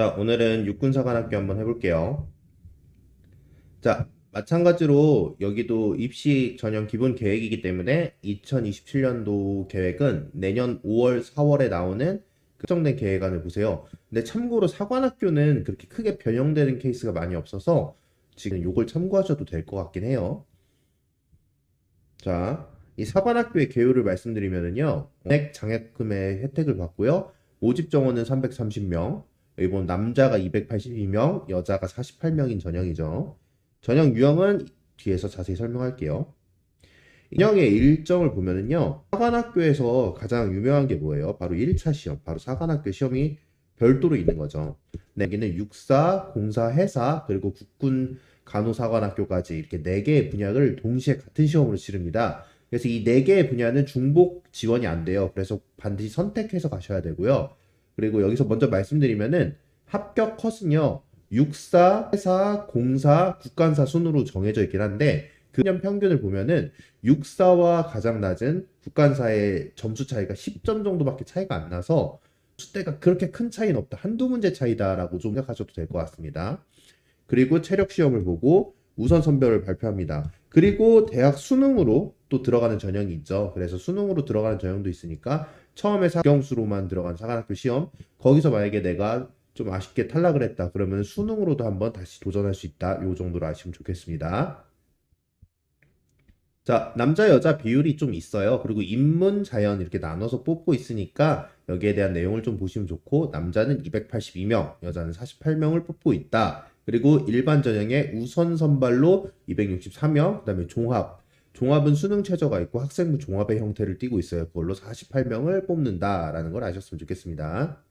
자, 오늘은 육군사관학교 한번 해볼게요. 자, 마찬가지로 여기도 입시 전형 기본 계획이기 때문에 2027년도 계획은 내년 5월, 4월에 나오는 특정된 계획안을 보세요. 근데 참고로 사관학교는 그렇게 크게 변형되는 케이스가 많이 없어서 지금 요걸 참고하셔도 될 것 같긴 해요. 자, 이 사관학교의 개요를 말씀드리면은요, 전액 장학금의 혜택을 받고요, 모집 정원은 330명, 여기 보면 남자가 282명, 여자가 48명인 전형이죠. 전형 유형은 뒤에서 자세히 설명할게요. 인형의 일정을 보면은요, 사관학교에서 가장 유명한 게 뭐예요? 바로 1차 시험, 바로 사관학교 시험이 별도로 있는 거죠. 네, 여기는 육사, 공사, 해사, 그리고 국군 간호사관학교까지 이렇게 4개의 분야를 동시에 같은 시험으로 치릅니다. 그래서 이 4개의 분야는 중복 지원이 안 돼요. 그래서 반드시 선택해서 가셔야 되고요. 그리고 여기서 먼저 말씀드리면은 합격 컷은요, 육사, 해사, 공사, 국간사 순으로 정해져 있긴 한데, 그 년 평균을 보면은 육사와 가장 낮은 국간사의 점수 차이가 10점 정도밖에 차이가 안 나서 수대가 그렇게 큰 차이는 없다. 한두 문제 차이다라고 좀 생각하셔도 될 것 같습니다. 그리고 체력 시험을 보고 우선 선별을 발표합니다. 그리고 대학 수능으로 또 들어가는 전형이 있죠. 그래서 수능으로 들어가는 전형도 있으니까 처음에 사경수로만 들어간 사관학교 시험, 거기서 만약에 내가 좀 아쉽게 탈락을 했다. 그러면 수능으로도 한번 다시 도전할 수 있다. 요 정도로 아시면 좋겠습니다. 자, 남자, 여자 비율이 좀 있어요. 그리고 인문, 자연 이렇게 나눠서 뽑고 있으니까 여기에 대한 내용을 좀 보시면 좋고, 남자는 282명, 여자는 48명을 뽑고 있다. 그리고 일반 전형에 우선 선발로 264명, 그다음에 종합. 종합은 수능 최저가 있고 학생부 종합의 형태를 띠고 있어요. 그걸로 48명을 뽑는다라는 걸 아셨으면 좋겠습니다.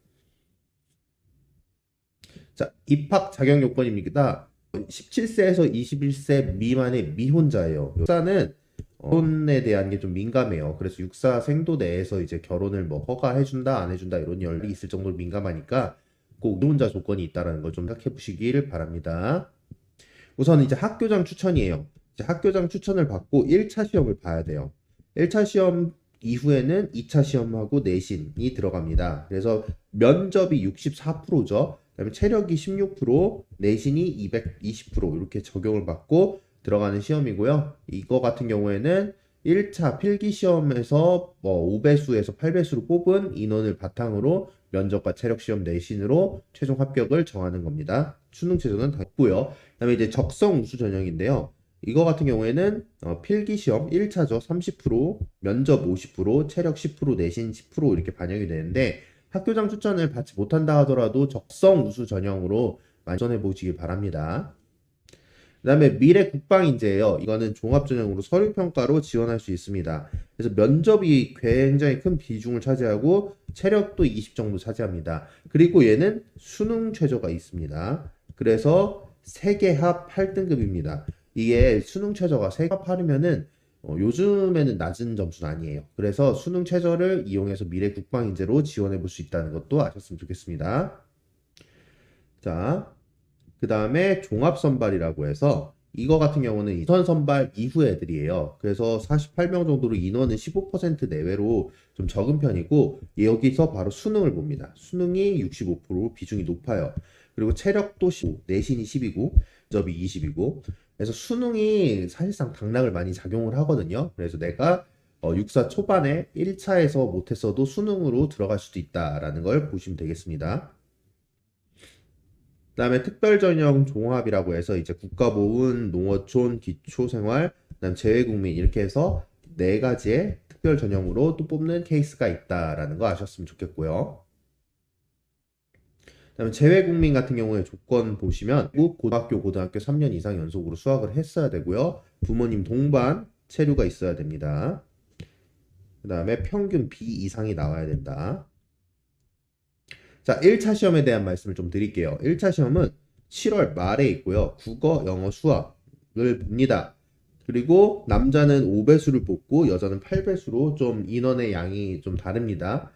자, 입학 자격 요건입니다. 17세에서 21세 미만의 미혼자예요. 육사는 결혼에 대한 게 좀 민감해요. 그래서 육사 생도 내에서 이제 결혼을 뭐 허가해준다, 안 해준다 이런 연락이 있을 정도로 민감하니까 꼭 미혼자 조건이 있다라는 걸 좀 생각해 보시길 바랍니다. 우선 이제 학교장 추천이에요. 이제 학교장 추천을 받고 1차 시험을 봐야 돼요. 1차 시험 이후에는 2차 시험하고 내신이 들어갑니다. 그래서 면접이 64%죠. 그다음에 체력이 16%, 내신이 220% 이렇게 적용을 받고 들어가는 시험이고요. 이거 같은 경우에는 1차 필기 시험에서 뭐 5배수에서 8배수로 뽑은 인원을 바탕으로 면접과 체력 시험 내신으로 최종 합격을 정하는 겁니다. 수능 최저는 다 있고요. 그다음에 이제 적성 우수 전형인데요. 이거 같은 경우에는 필기 시험 1차죠. 30%, 면접 50%, 체력 10%, 내신 10% 이렇게 반영이 되는데 학교장 추천을 받지 못한다 하더라도 적성 우수 전형으로 만전해 보시길 바랍니다. 그다음에 미래 국방 인재예요. 이거는 종합 전형으로 서류 평가로 지원할 수 있습니다. 그래서 면접이 굉장히 큰 비중을 차지하고 체력도 20 정도 차지합니다. 그리고 얘는 수능 최저가 있습니다. 그래서 세계합 8등급입니다. 이게 수능 최저가 세계합 8이면은 요즘에는 낮은 점수는 아니에요. 그래서 수능 최저를 이용해서 미래 국방 인재로 지원해 볼 수 있다는 것도 아셨으면 좋겠습니다. 자, 그 다음에 종합선발이라고 해서 이거 같은 경우는 이선 선발 이후 애들이에요. 그래서 48명 정도로 인원은 15% 내외로 좀 적은 편이고 여기서 바로 수능을 봅니다. 수능이 65% 비중이 높아요. 그리고 체력도 15, 내신이 10이고 접이 20이고 그래서 수능이 사실상 당락을 많이 작용을 하거든요. 그래서 내가 육사 초반에 1차에서 못했어도 수능으로 들어갈 수도 있다라는 걸 보시면 되겠습니다. 그다음에 특별전형 종합이라고 해서 이제 국가보훈, 농어촌, 기초생활, 그다음 재외국민 이렇게 해서 4가지의 특별 전형으로 또 뽑는 케이스가 있다라는 거 아셨으면 좋겠고요. 그다음에 재외국민 같은 경우에 조건 보시면 고등학교, 고등학교 3년 이상 연속으로 수학을 했어야 되고요. 부모님 동반 체류가 있어야 됩니다. 그다음에 평균 B 이상이 나와야 된다. 자, 1차 시험에 대한 말씀을 좀 드릴게요. 1차 시험은 7월 말에 있고요. 국어, 영어, 수학을 봅니다. 그리고 남자는 5배수를 뽑고 여자는 8배수로 좀 인원의 양이 좀 다릅니다.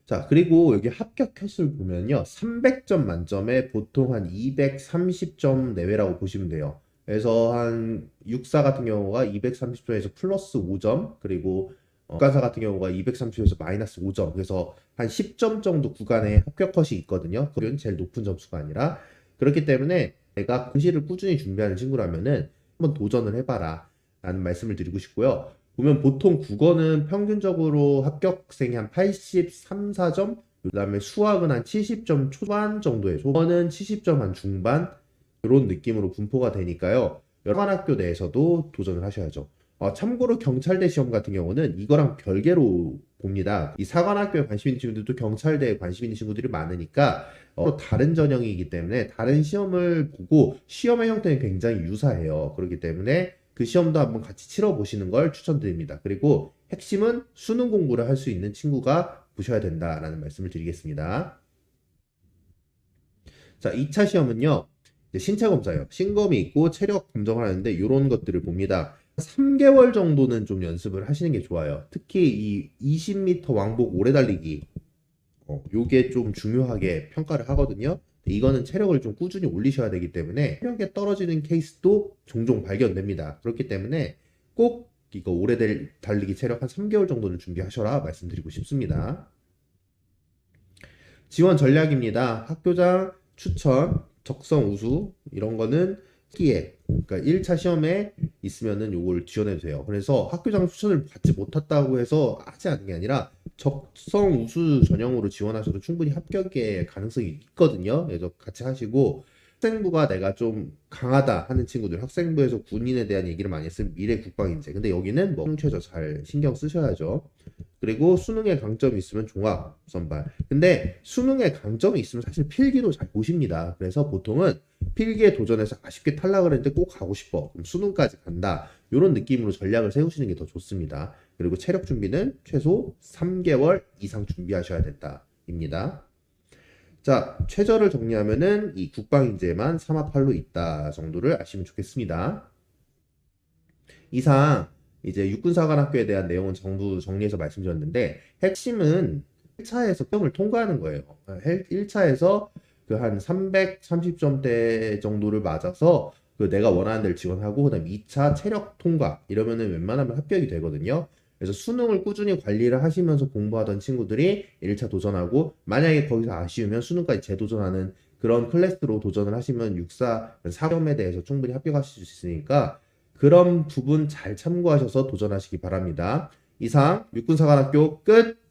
자, 그리고 여기 합격 컷을 보면요. 300점 만점에 보통 한 230점 내외라고 보시면 돼요. 그래서 한 육사 같은 경우가 230점에서 플러스 5점, 그리고 국가사 같은 경우가 230에서 마이너스 5점, 그래서 한 10점 정도 구간에 합격 컷이 있거든요. 그건 제일 높은 점수가 아니라. 그렇기 때문에 내가 공시를 꾸준히 준비하는 친구라면은 한번 도전을 해봐라 라는 말씀을 드리고 싶고요. 보면 보통 국어는 평균적으로 합격생이 한 83, 4점, 그 다음에 수학은 한 70점 초반 정도에, 초반은 70점 한 중반, 이런 느낌으로 분포가 되니까요. 여러 학교 내에서도 도전을 하셔야죠. 참고로 경찰대 시험 같은 경우는 이거랑 별개로 봅니다. 이 사관학교에 관심 있는 친구들도 경찰대에 관심 있는 친구들이 많으니까 또 다른 전형이기 때문에 다른 시험을 보고 시험의 형태는 굉장히 유사해요. 그렇기 때문에 그 시험도 한번 같이 치러보시는 걸 추천드립니다. 그리고 핵심은 수능 공부를 할 수 있는 친구가 보셔야 된다라는 말씀을 드리겠습니다. 자, 2차 시험은요. 신체 검사예요. 신검이 있고 체력 검정을 하는데 이런 것들을 봅니다. 3개월 정도는 좀 연습을 하시는 게 좋아요. 특히 이 20m 왕복 오래 달리기, 요게 좀 중요하게 평가를 하거든요. 이거는 체력을 좀 꾸준히 올리셔야 되기 때문에 체력에 떨어지는 케이스도 종종 발견됩니다. 그렇기 때문에 꼭 이거 오래 달리기 체력 한 3개월 정도는 준비하셔라 말씀드리고 싶습니다. 지원 전략입니다. 학교장 추천, 적성 우수 이런 거는 기에, 그러니까 1차 시험에 있으면은 요걸 지원해도 돼요. 그래서 학교장 추천을 받지 못했다고 해서 하지 않는 게 아니라 적성 우수 전형으로 지원하셔도 충분히 합격의 가능성이 있거든요. 그래서 같이 하시고, 학생부가 내가 좀 강하다 하는 친구들, 학생부에서 군인에 대한 얘기를 많이 했으면 미래 국방인재. 근데 여기는 뭐 최저 잘 신경 쓰셔야죠. 그리고 수능에 강점이 있으면 종합 선발. 근데 수능에 강점이 있으면 사실 필기도 잘 보십니다. 그래서 보통은 필기에 도전해서 아쉽게 탈락을 했는데 꼭 가고 싶어. 그럼 수능까지 간다. 이런 느낌으로 전략을 세우시는 게 더 좋습니다. 그리고 체력 준비는 최소 3개월 이상 준비하셔야 된다. 입니다. 자, 최저를 정리하면은 이 국방인재만 3합8로 있다 정도를 아시면 좋겠습니다. 이상 이제 육군사관학교에 대한 내용은 전부 정리해서 말씀드렸는데 핵심은 1차에서 시험을 통과하는 거예요. 1차에서 그 한 330점대 정도를 맞아서 그 내가 원하는 데를 지원하고 그다음 2차 체력 통과 이러면은 웬만하면 합격이 되거든요. 그래서 수능을 꾸준히 관리를 하시면서 공부하던 친구들이 1차 도전하고 만약에 거기서 아쉬우면 수능까지 재도전하는 그런 클래스로 도전을 하시면 육사 4점에 대해서 충분히 합격하실 수 있으니까 그런 부분 잘 참고하셔서 도전하시기 바랍니다. 이상 육군사관학교 끝!